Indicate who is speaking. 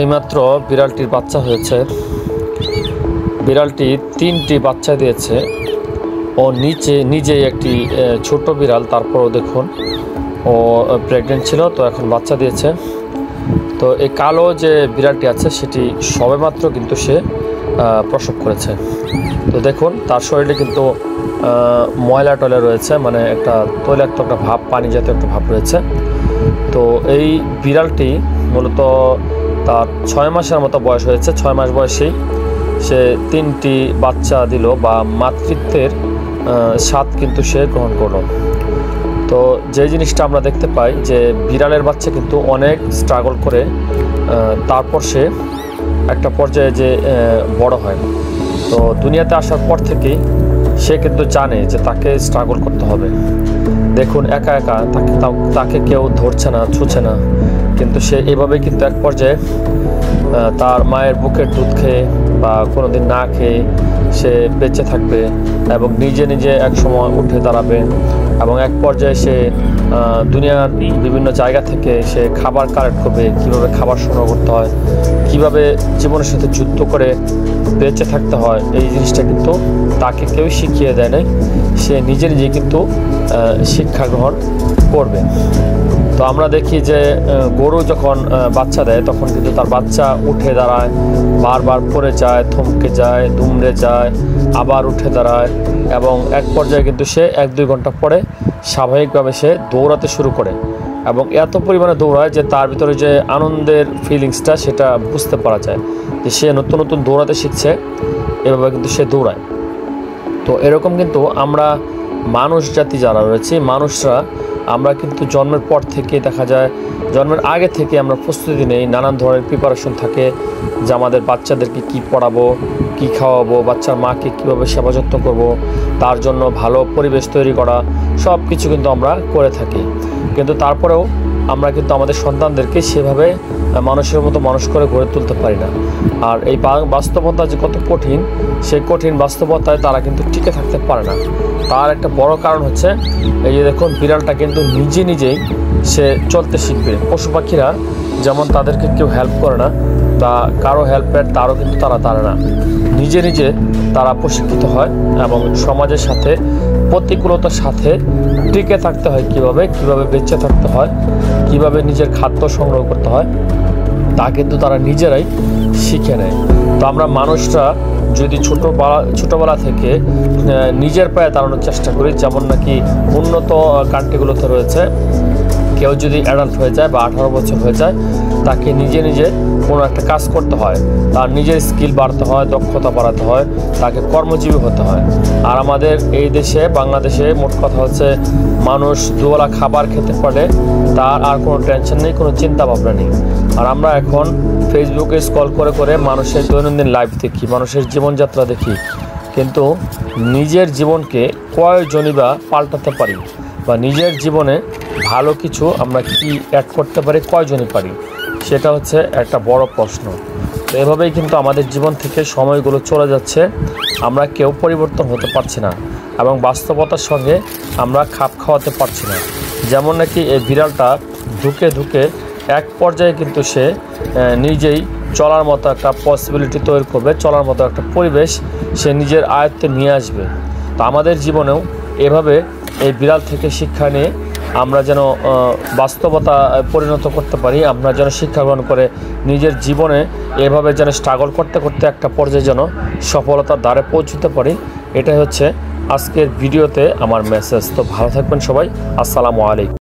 Speaker 1: এইমাত্র বিড়ালটির বাচ্চা হয়েছে। বিড়ালটি 3টি বাচ্চা দিয়েছে। ও নিজেই একটি ছোট বিড়াল, তারপরও দেখুন ও প্রেগনেন্ট ছিল, তো এখন বাচ্চা দিয়েছে। তো এই কালো যে বিড়ালটি আছে সেটি সবেমাত্র কিন্তু সে প্রসব করেছে। তো দেখুন তার শরীরে কিন্তু ময়লা টয়লা রয়েছে, মানে একটা তৈলাক্ত একটা ভাব, পানি জাতীয় একটা ভাব রয়েছে। তো এই বিড়ালটি মূলত তার 6 মাসের মতো বয়স হয়েছে। 6 মাস বয়সেই সে 3টি বাচ্চা দিল, বা মাতৃত্বের স্বাদ কিন্তু সে গ্রহণ করলো। তো যে জিনিসটা আমরা দেখতে পাই যে বিড়ালের বাচ্চা কিন্তু অনেক স্ট্রাগল করে তারপর সে একটা পর্যায়ে যে বড় হয়। তো দুনিয়াতে আসার পর থেকেই সে কিন্তু জানে যে তাকে স্ট্রাগল করতে হবে। দেখুন একা একা তাকে কেউ ধরছে না, ছুঁছে না, কিন্তু সে এভাবেই কিন্তু এক পর্যায়ে তার মায়ের বুকের দুধ খেয়ে বা কোনো দিন না খেয়ে সে বেঁচে থাকবে এবং নিজে নিজে এক সময় উঠে দাঁড়াবে। এবং এক পর্যায়ে সে দুনিয়ার বিভিন্ন জায়গা থেকে সে খাবার কালেক্ট করবে, কীভাবে খাবার সংগ্রহ করতে হয়, কীভাবে জীবনের সাথে যুদ্ধ করে বেঁচে থাকতে হয়। এই জিনিসটা কিন্তু তাকে কেউ শিখিয়ে দেয় নাই, সে নিজে নিজে কিন্তু শিক্ষা গ্রহণ করবে। তো আমরা দেখি যে গরু যখন বাচ্চা দেয় তখন কিন্তু তার বাচ্চা উঠে দাঁড়ায়, বারবার পড়ে যায়, থমকে যায়, দুমড়ে যায়, আবার উঠে দাঁড়ায়, এবং এক পর্যায়ে কিন্তু সে 1-2 ঘন্টা পরে স্বাভাবিকভাবে সে দৌড়াতে শুরু করে। এবং এত পরিমাণে দৌড়ায় যে তার ভিতরে যে আনন্দের ফিলিংসটা সেটা বুঝতে পারা যায় যে সে নতুন নতুন দৌড়াতে শিখছে, এভাবে কিন্তু সে দৌড়ায়। তো এরকম কিন্তু আমরা মানুষ জাতি যারা রয়েছে, মানুষরা আমরা কিন্তু জন্মের পর থেকে দেখা যায়, জন্মের আগে থেকে আমরা প্রস্তুতি নেই, নানান ধরনের প্রিপারেশন থাকে যে আমাদের বাচ্চাদেরকে কি পড়াবো, কি খাওয়াবো, বাচ্চার মাকে কীভাবে সেবা যত্ন করবো, তার জন্য ভালো পরিবেশ তৈরি করা, সব কিছু কিন্তু আমরা করে থাকি। কিন্তু তারপরেও আমরা কিন্তু আমাদের সন্তানদেরকে সেভাবে মানুষের মতো মানুষ করে গড়ে তুলতে পারি না। আর এই বাস্তবতা যে কত কঠিন, সেই কঠিন বাস্তবতায় তারা কিন্তু টিকে থাকতে পারে না। তার একটা বড় কারণ হচ্ছে এই যে দেখুন বিড়ালটা কিন্তু নিজেই সে চলতে শিখবে। পশু পাখিরা যেমন তাদেরকে কেউ হেল্প করে না বা কারো হেল্পের তারও কিন্তু তারা না, নিজে তারা প্রশিক্ষিত হয় এবং সমাজের সাথে প্রতিকূলতার সাথে টিকে থাকতে হয়, কিভাবে বেঁচে থাকতে হয়, কিভাবে নিজের খাদ্য সংগ্রহ করতে হয়, তা কিন্তু তারা নিজেরাই শিখে নেয়। তো আমরা মানুষরা যদি ছোটোবেলা থেকে নিজের পায়ে দাঁড়ানোর চেষ্টা করি, যেমন নাকি উন্নত কান্ট্রিগুলোতে রয়েছে, কেউ যদি অ্যাডাল্ট হয়ে যায় বা 18 বছর হয়ে যায়, তাকে নিজে কোনো একটা কাজ করতে হয়, তার নিজের স্কিল বাড়তে হয়, দক্ষতা বাড়াতে হয়, তাকে কর্মজীবী হতে হয়। আর আমাদের এই দেশে বাংলাদেশে মোট কথা হচ্ছে মানুষ দুবেলা খাবার খেতে পারে, তার আর কোনো টেনশন নেই, কোনো চিন্তা ভাবনা নেই। আর আমরা এখন ফেসবুকে স্ক্রল করে মানুষের দৈনন্দিন লাইফ দেখি, মানুষের জীবনযাত্রা দেখি, কিন্তু নিজের জীবনকে কয়জনই বা পাল্টাতে পারি, বা নিজের জীবনে ভালো কিছু আমরা কি অ্যাড করতে পারি, কয়জনই পারি, সেটা হচ্ছে একটা বড় প্রশ্ন। তো এভাবেই কিন্তু আমাদের জীবন থেকে সময়গুলো চলে যাচ্ছে, আমরা কেউ পরিবর্তন হতে পারছি না এবং বাস্তবতার সঙ্গে আমরা খাপ খাওয়াতে পারছি না। যেমন নাকি এই বিড়ালটা ধুকে এক পর্যায়ে কিন্তু সে নিজেই চলার মতো একটা পসিবিলিটি তৈরি করবে, চলার মতো একটা পরিবেশ সে নিজের আয়ত্তে নিয়ে আসবে। তো আমাদের জীবনেও এভাবে এই বিড়াল থেকে শিক্ষা নিয়ে আমরা যেন বাস্তবতা পরিণত করতে পারি, আমরা যেন শিক্ষা গ্রহণ করে নিজের জীবনে এভাবে যেন স্ট্রাগল করতে একটা পর্যায়ে যেন সফলতার দ্বারে পৌঁছতে পারি। এটাই হচ্ছে আজকের ভিডিওতে আমার মেসেজ। তো ভালো থাকবেন সবাই, আসসালামু আলাইকুম।